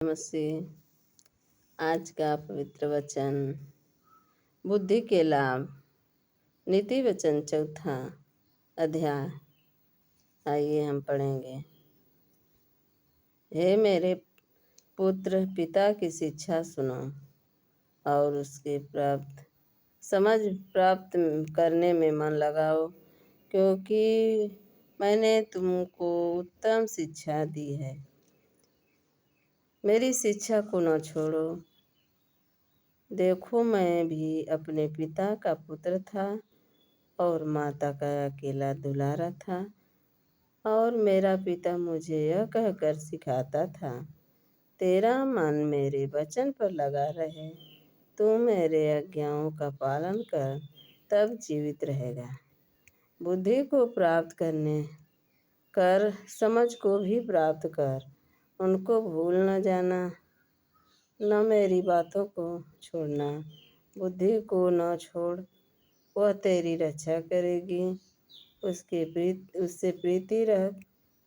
नमस्ते। आज का पवित्र वचन बुद्धि के लाभ, नीति वचन चौथा अध्याय। आइए हम पढ़ेंगे। हे मेरे पुत्र, पिता की शिक्षा सुनो और उसके समझ प्राप्त करने में मन लगाओ, क्योंकि मैंने तुमको उत्तम शिक्षा दी है। मेरी शिक्षा को न छोड़ो। देखो, मैं भी अपने पिता का पुत्र था और माता का अकेला दुलारा था, और मेरा पिता मुझे यह कहकर सिखाता था, तेरा मन मेरे वचन पर लगा रहे, तू मेरे आज्ञाओं का पालन कर, तब जीवित रहेगा। बुद्धि को प्राप्त कर समझ को भी प्राप्त कर, उनको भूल न जाना, न मेरी बातों को छोड़ना। बुद्धि को न छोड़, वह तेरी रक्षा करेगी। उससे प्रीति रख,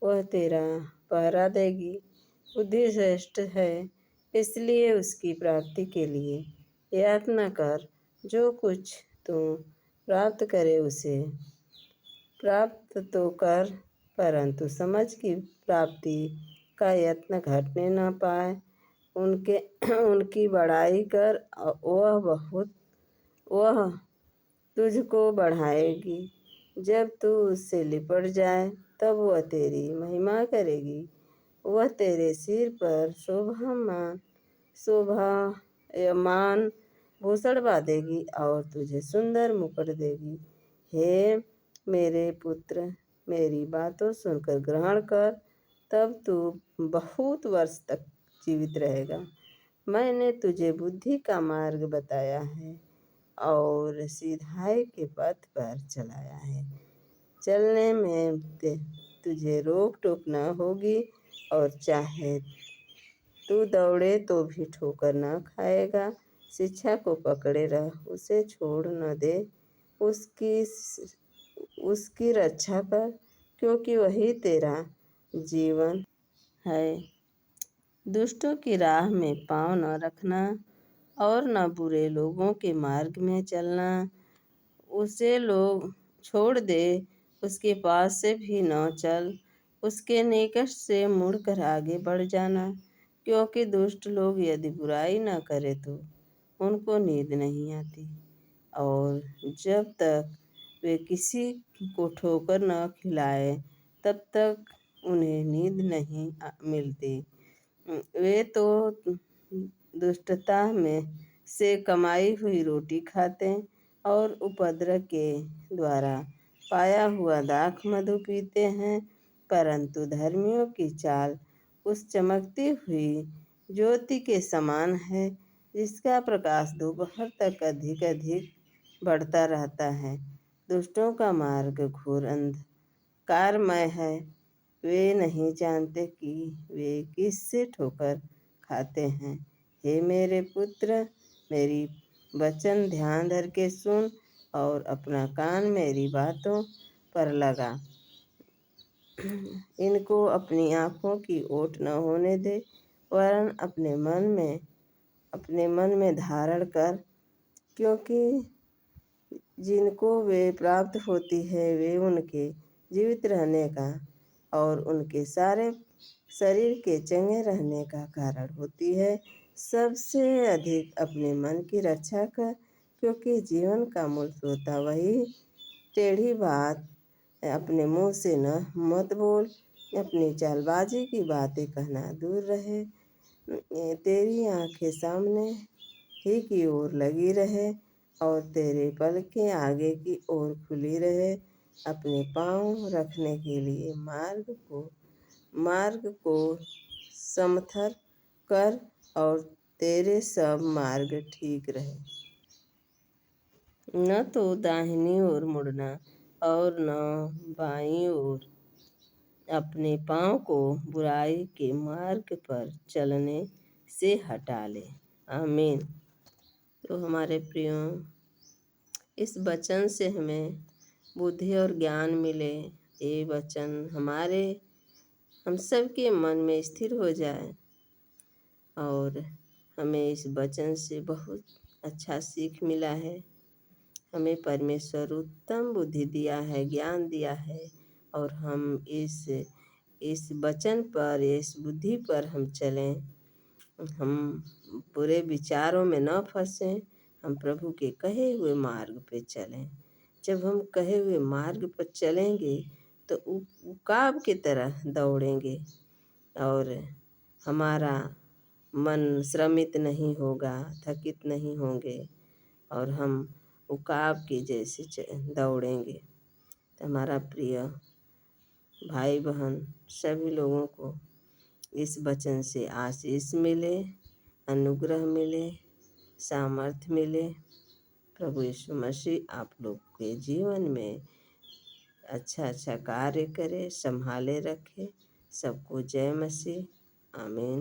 वह तेरा पहरा देगी। बुद्धि श्रेष्ठ है, इसलिए उसकी प्राप्ति के लिए यातना कर। जो कुछ तू प्राप्त करे उसे प्राप्त तो कर, परंतु समझ की प्राप्ति का यत्न घटने न पाए। उनकी बड़ाई कर, वह तुझको बढ़ाएगी। जब तू उससे लिपट जाए, तब वह तेरी महिमा करेगी। वह तेरे सिर पर शोभायमान भूषण बांधेगी और तुझे सुंदर मुकुट देगी। हे मेरे पुत्र, मेरी बातों सुनकर ग्रहण कर, तब तू बहुत वर्ष तक जीवित रहेगा। मैंने तुझे बुद्धि का मार्ग बताया है और सीधाई के पथ पर चलाया है। चलने में तुझे रोक टोक न होगी, और चाहे तू दौड़े तो भी ठोकर न खाएगा। शिक्षा को पकड़े रह, उसे छोड़ न दे, उसकी रक्षा कर, क्योंकि वही तेरा जीवन है। दुष्टों की राह में पाँव न रखना और न बुरे लोगों के मार्ग में चलना। उसे लोग छोड़ दे, उसके पास से भी न चल। उसके निकट से मुड़कर आगे बढ़ जाना, क्योंकि दुष्ट लोग यदि बुराई न करे तो उनको नींद नहीं आती, और जब तक वे किसी को ठोकर न खिलाए, तब तक उन्हें नींद नहीं मिलती। वे तो दुष्टता में से कमाई हुई रोटी खाते और उपद्रव के द्वारा पाया हुआ दाख मधु पीते हैं। परंतु धर्मियों की चाल उस चमकती हुई ज्योति के समान है, जिसका प्रकाश दोपहर तक अधिक अधिक बढ़ता रहता है। दुष्टों का मार्ग घोर अंधकारमय है, वे नहीं जानते कि वे किससे ठोकर खाते हैं। हे मेरे पुत्र, मेरी वचन ध्यान धर के सुन और अपना कान मेरी बातों पर लगा। इनको अपनी आँखों की ओट न होने दे, वरन अपने मन में धारण कर, क्योंकि जिनको वे प्राप्त होती है, वे उनके जीवित रहने का और उनके सारे शरीर के चंगे रहने का कारण होती है। सबसे अधिक अपने मन की रक्षा कर, क्योंकि जीवन का मूल श्रोता वही। टेढ़ी बात अपने मुंह से मत बोल, अपनी चालबाजी की बातें कहना दूर रहे। तेरी आंखें सामने ही की ओर लगी रहे और तेरे पलकें आगे की ओर खुली रहे। अपने पाँव रखने के लिए मार्ग को समथर कर, और तेरे सब मार्ग ठीक रहे। न तो दाहिनी ओर मुड़ना और न बाईं ओर। अपने पाँव को बुराई के मार्ग पर चलने से हटा ले। आमीन। तो हमारे प्रियो, इस वचन से हमें बुद्धि और ज्ञान मिले। ये वचन हम सब के मन में स्थिर हो जाए। और हमें इस वचन से बहुत अच्छा सीख मिला है। हमें परमेश्वर उत्तम बुद्धि दिया है, ज्ञान दिया है, और हम इस वचन पर, इस बुद्धि पर हम चलें। हम बुरे विचारों में न फंसें, हम प्रभु के कहे हुए मार्ग पे चलें। जब हम कहे हुए मार्ग पर चलेंगे तो उकाब की तरह दौड़ेंगे और हमारा मन श्रमित नहीं होगा, थकित नहीं होंगे, और हम उकाब के जैसे दौड़ेंगे। तो हमारा प्रिय भाई बहन सभी लोगों को इस वचन से आशीष मिले, अनुग्रह मिले, सामर्थ्य मिले। प्रभु यीशु मसीह आप लोग के जीवन में अच्छा अच्छा कार्य करे, संभाले रखे। सबको जय मसीह। आमीन।